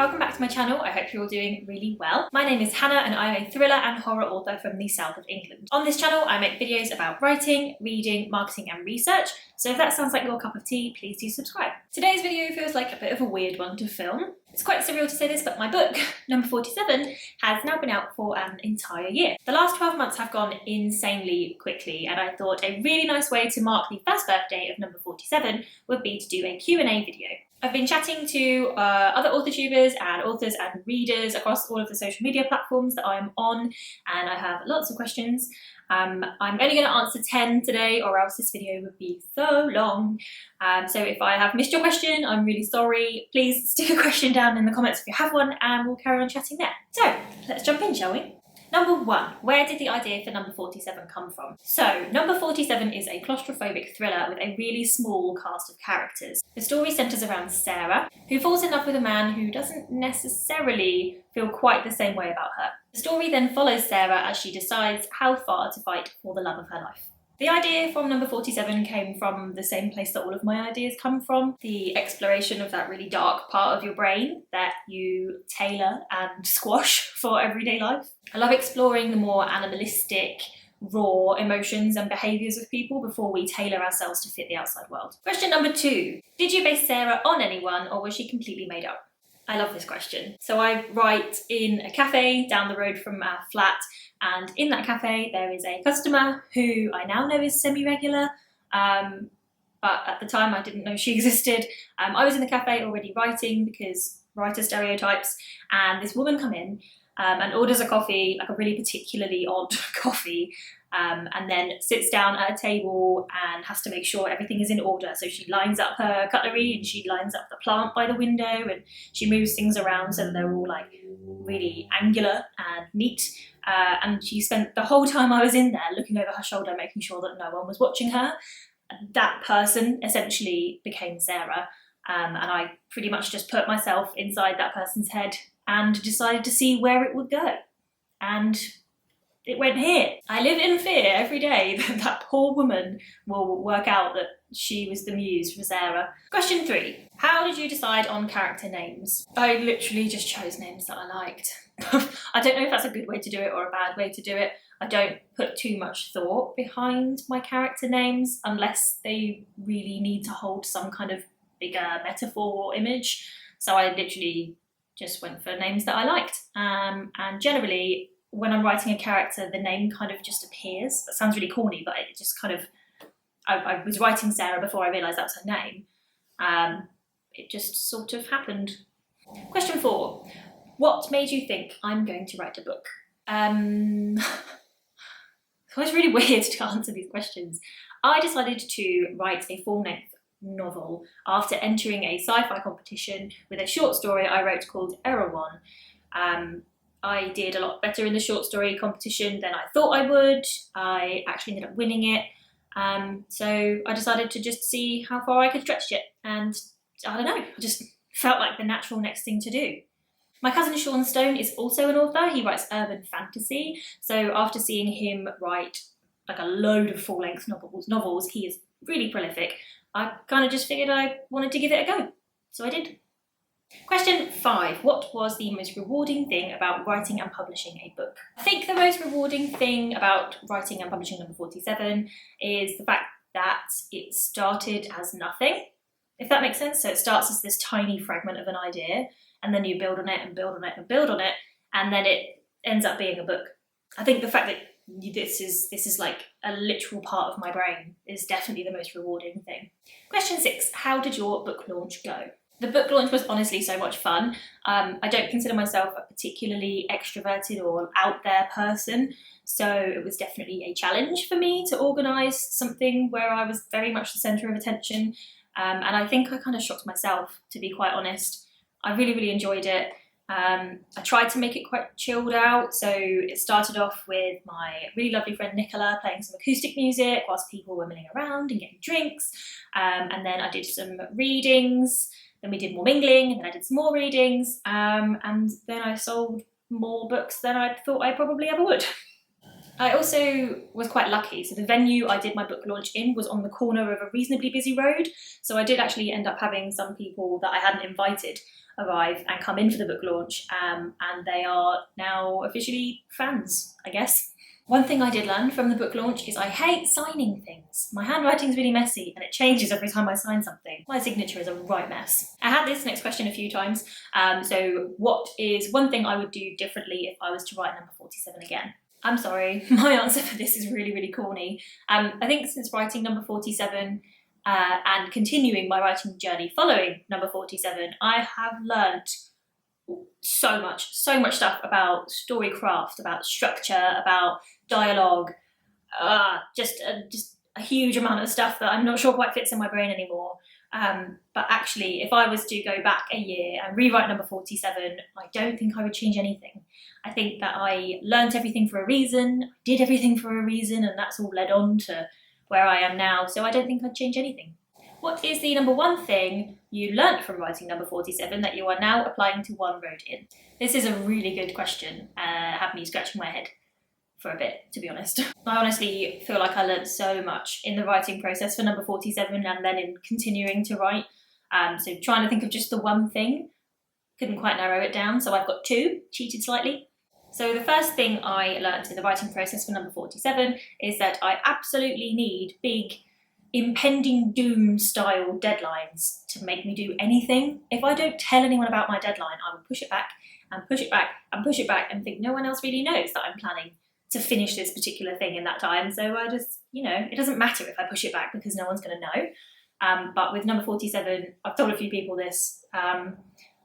welcome back to my channel. I hope you're all doing really well. My name is Hannah and I'm a thriller and horror author from the south of England. On this channel I make videos about writing, reading, marketing and research, so if that sounds like your cup of tea, please do subscribe. Today's video feels like a bit of a weird one to film. It's quite surreal to say this, but my book, number 47, has now been out for an entire year. The last 12 months have gone insanely quickly, and I thought a really nice way to mark the first birthday of number 47 would be to do a Q&A video. I've been chatting to other authortubers and authors and readers across all of the social media platforms that I'm on, and I have lots of questions. I'm only going to answer 10 today, or else this video would be so long. So if I have missed your question, I'm really sorry. Please stick a question down in the comments if you have one, and we'll carry on chatting there. So let's jump in, shall we? Number 1, where did the idea for number 47 come from? So, number 47 is a claustrophobic thriller with a really small cast of characters. The story centres around Sarah, who falls in love with a man who doesn't necessarily feel quite the same way about her. The story then follows Sarah as she decides how far to fight for the love of her life. The idea from number 47 came from the same place that all of my ideas come from, the exploration of that really dark part of your brain that you tailor and squash for everyday life. I love exploring the more animalistic, raw emotions and behaviours of people before we tailor ourselves to fit the outside world. Question number 2. Did you base Sarah on anyone, or was she completely made up? I love this question. So I write in a cafe down the road from our flat, and in that cafe there is a customer who I now know is semi-regular, but at the time I didn't know she existed. I was in the cafe already writing, because writer stereotypes, and this woman come in and orders a coffee, like a really particularly odd coffee, and then sits down at a table and has to make sure everything is in order. So she lines up her cutlery and she lines up the plant by the window, and she moves things around so that they're all like really angular and neat. And she spent the whole time I was in there looking over her shoulder, making sure that no one was watching her. That person essentially became Sarah, and I pretty much just put myself inside that person's head and decided to see where it would go. And it went here. I live in fear every day that that poor woman will work out that she was the muse for Sarah. Question 3. How did you decide on character names? I literally just chose names that I liked. I don't know if that's a good way to do it or a bad way to do it. I don't put too much thought behind my character names unless they really need to hold some kind of bigger metaphor or image. So I literally just went for names that I liked. And generally, when I'm writing a character, the name kind of just appears. That sounds really corny, but it just kind of, I was writing Sarah before I realised that was her name. It just sort of happened. Question 4. What made you think I'm going to write a book? It's really weird to answer these questions. I decided to write a full-length novel after entering a sci-fi competition with a short story I wrote called Error One. I did a lot better in the short story competition than I thought I would. I actually ended up winning it. So I decided to just see how far I could stretch it. And I don't know, it just felt like the natural next thing to do. My cousin Sean Stone is also an author. He writes urban fantasy. So after seeing him write like a load of full-length novels, he is really prolific. I kind of just figured I wanted to give it a go. So I did. Question 5. What was the most rewarding thing about writing and publishing a book? I think the most rewarding thing about writing and publishing number 47 is the fact that it started as nothing, if that makes sense. So it starts as this tiny fragment of an idea, and then you build on it and build on it and build on it, and then it ends up being a book. I think the fact that this is like a literal part of my brain is definitely the most rewarding thing. Question 6. How did your book launch go? The book launch was honestly so much fun. I don't consider myself a particularly extroverted or out there person, so it was definitely a challenge for me to organise something where I was very much the centre of attention, and I think I kind of shocked myself, to be quite honest. I really enjoyed it. I tried to make it quite chilled out, so it started off with my really lovely friend Nicola playing some acoustic music whilst people were milling around and getting drinks, and then I did some readings. Then we did more mingling, and then I did some more readings, and then I sold more books than I thought I probably ever would. I also was quite lucky. So the venue I did my book launch in was on the corner of a reasonably busy road. So I did actually end up having some people that I hadn't invited arrive and come in for the book launch, and they are now officially fans, I guess. One thing I did learn from the book launch is I hate signing things. My handwriting's really messy and it changes every time I sign something. My signature is a right mess. I had this next question a few times. So what is one thing I would do differently if I was to write number 47 again? I'm sorry, my answer for this is really, really corny. I think since writing number 47 and continuing my writing journey following number 47, I have learnt so much stuff about storycraft, about structure, about dialogue, just a huge amount of stuff that I'm not sure quite fits in my brain anymore. But actually, if I was to go back a year and rewrite number 47, I don't think I would change anything. I think that I learnt everything for a reason, did everything for a reason, and that's all led on to where I am now, so I don't think I'd change anything. What is the number one thing you learnt from writing number 47 that you are now applying to one road in? This is a really good question, had me scratching my head for a bit, to be honest. I honestly feel like I learnt so much in the writing process for number 47 and then in continuing to write. So trying to think of just the one thing, couldn't quite narrow it down, so I've got two, cheated slightly. So the first thing I learnt in the writing process for number 47 is that I absolutely need big, impending doom style deadlines to make me do anything. If I don't tell anyone about my deadline, I will push it back and push it back and push it back and think no one else really knows that I'm planning to finish this particular thing in that time. So I just, it doesn't matter if I push it back because no one's going to know. But with number 47, I've told a few people this,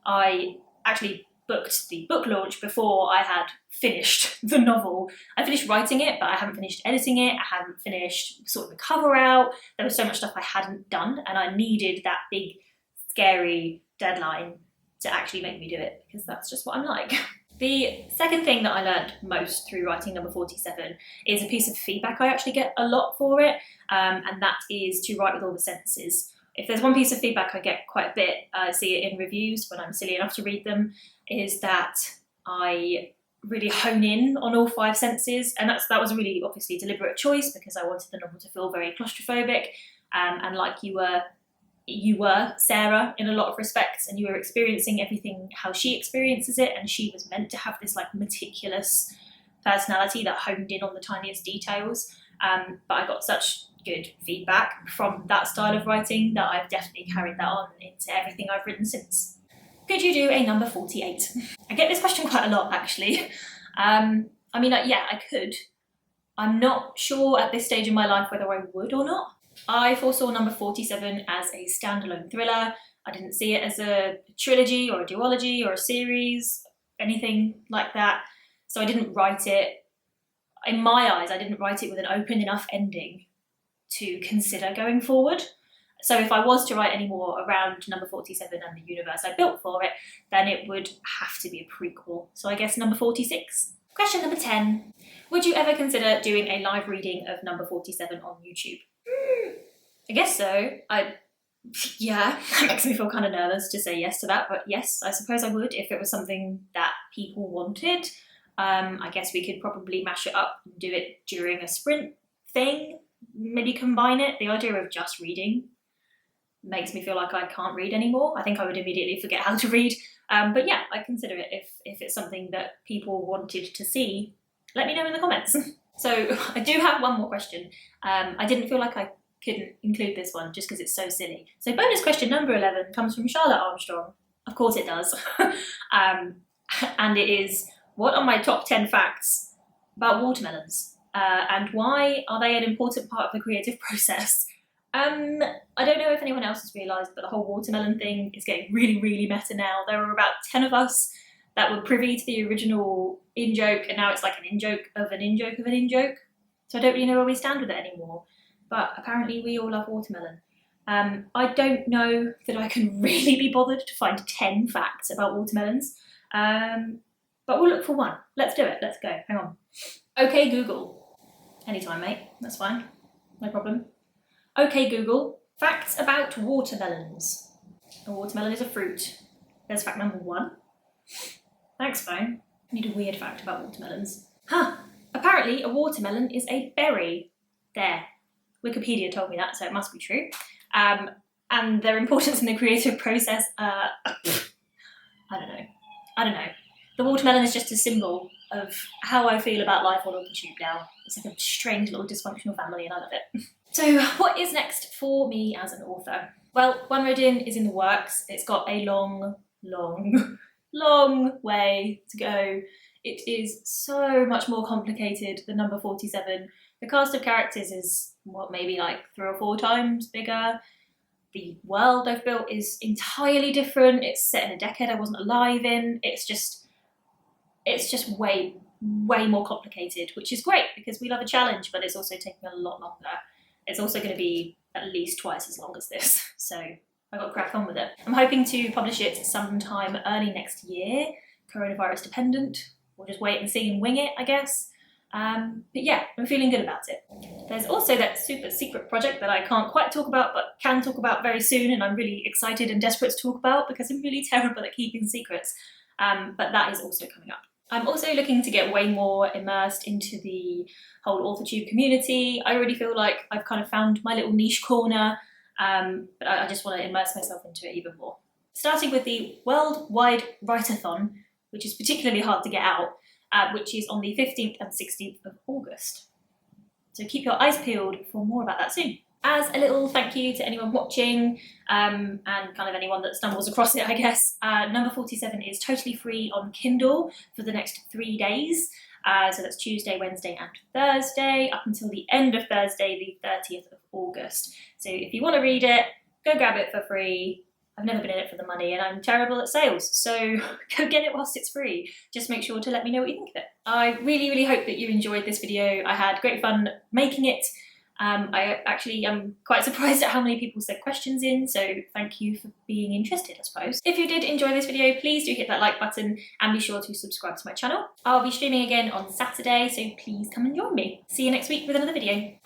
I actually booked the book launch before I had finished the novel. I finished writing it, but I haven't finished editing it. I haven't finished sorting the cover out. There was so much stuff I hadn't done, and I needed that big, scary deadline to actually make me do it, because that's just what I'm like. The second thing that I learned most through writing number 47 is a piece of feedback I actually get a lot for it, and that is to write with all the senses. If there's one piece of feedback I get quite a bit, I see it in reviews when I'm silly enough to read them, is that I really hone in on all five senses, and that was a really obviously deliberate choice because I wanted the novel to feel very claustrophobic, and like you were Sarah in a lot of respects, and you were experiencing everything how she experiences it, and she was meant to have this like meticulous personality that honed in on the tiniest details, but I got such good feedback from that style of writing that I've definitely carried that on into everything I've written since. Could you do a number 48? I get this question quite a lot, actually. Yeah, I could. I'm not sure at this stage in my life whether I would or not. I foresaw number 47 as a standalone thriller. I didn't see it as a trilogy or a duology or a series, anything like that. So I didn't write it, in my eyes, I didn't write it with an open enough ending to consider going forward. So if I was to write any more around number 47 and the universe I built for it, then it would have to be a prequel. So I guess number 46. Question number 10. Would you ever consider doing a live reading of number 47 on YouTube? I guess so. Yeah, that makes me feel kind of nervous to say yes to that, but yes, I suppose I would if it was something that people wanted. I guess we could probably mash it up and do it during a sprint thing, maybe combine it. The idea of just reading makes me feel like I can't read anymore. I think I would immediately forget how to read. But yeah, I'd consider it if it's something that people wanted to see. Let me know in the comments. So I do have one more question. I didn't feel like I could include this one just because it's so silly. So bonus question number 11 comes from Charlotte Armstrong. Of course it does. And it is, what are my top 10 facts about watermelons? And why are they an important part of the creative process? I don't know if anyone else has realised, but the whole watermelon thing is getting really, really meta now. There were about 10 of us that were privy to the original in-joke, and now it's like an in-joke of an in-joke of an in-joke. So I don't really know where we stand with it anymore. But apparently we all love watermelon. I don't know that I can really be bothered to find 10 facts about watermelons. But we'll look for one. Let's do it. Let's go. Hang on. Okay, Google. Anytime, mate. That's fine. No problem. Okay, Google. Facts about watermelons. A watermelon is a fruit. There's fact number 1. Thanks, phone. I need a weird fact about watermelons. Apparently, a watermelon is a berry. There. Wikipedia told me that, so it must be true. And their importance in the creative process, I don't know. The watermelon is just a symbol of how I feel about life on authortube now. It's like a strange little dysfunctional family and I love it. So what is next for me as an author? Well, One Road In is in the works. It's got a long way to go. It is so much more complicated than number 47. The cast of characters is, maybe like 3 or 4 times bigger. The world I've built is entirely different. It's set in a decade I wasn't alive in. It's just way more complicated, which is great because we love a challenge, but it's also taking a lot longer. It's also going to be at least twice as long as this, so I got to crack on with it. I'm hoping to publish it sometime early next year, coronavirus dependent. We'll just wait and see and wing it, I guess. But yeah, I'm feeling good about it. There's also that super secret project that I can't quite talk about, but can talk about very soon, and I'm really excited and desperate to talk about because I'm really terrible at keeping secrets. But that is also coming up. I'm also looking to get way more immersed into the whole authortube community. I already feel like I've kind of found my little niche corner, but I just want to immerse myself into it even more. Starting with the Worldwide Write-a-thon, which is particularly hard to get out, which is on the 15th and 16th of August. So keep your eyes peeled for more about that soon. As a little thank you to anyone watching, and kind of anyone that stumbles across it, I guess, number 47 is totally free on Kindle for the next 3 days. So that's Tuesday, Wednesday and Thursday, up until the end of Thursday, the 30th of August. So if you want to read it, go grab it for free. I've never been in it for the money and I'm terrible at sales, so go get it whilst it's free. Just make sure to let me know what you think of it. I really hope that you enjoyed this video. I had great fun making it. I actually am quite surprised at how many people said questions in, so thank you for being interested, I suppose. If you did enjoy this video, please do hit that like button and be sure to subscribe to my channel. I'll be streaming again on Saturday, so please come and join me. See you next week with another video.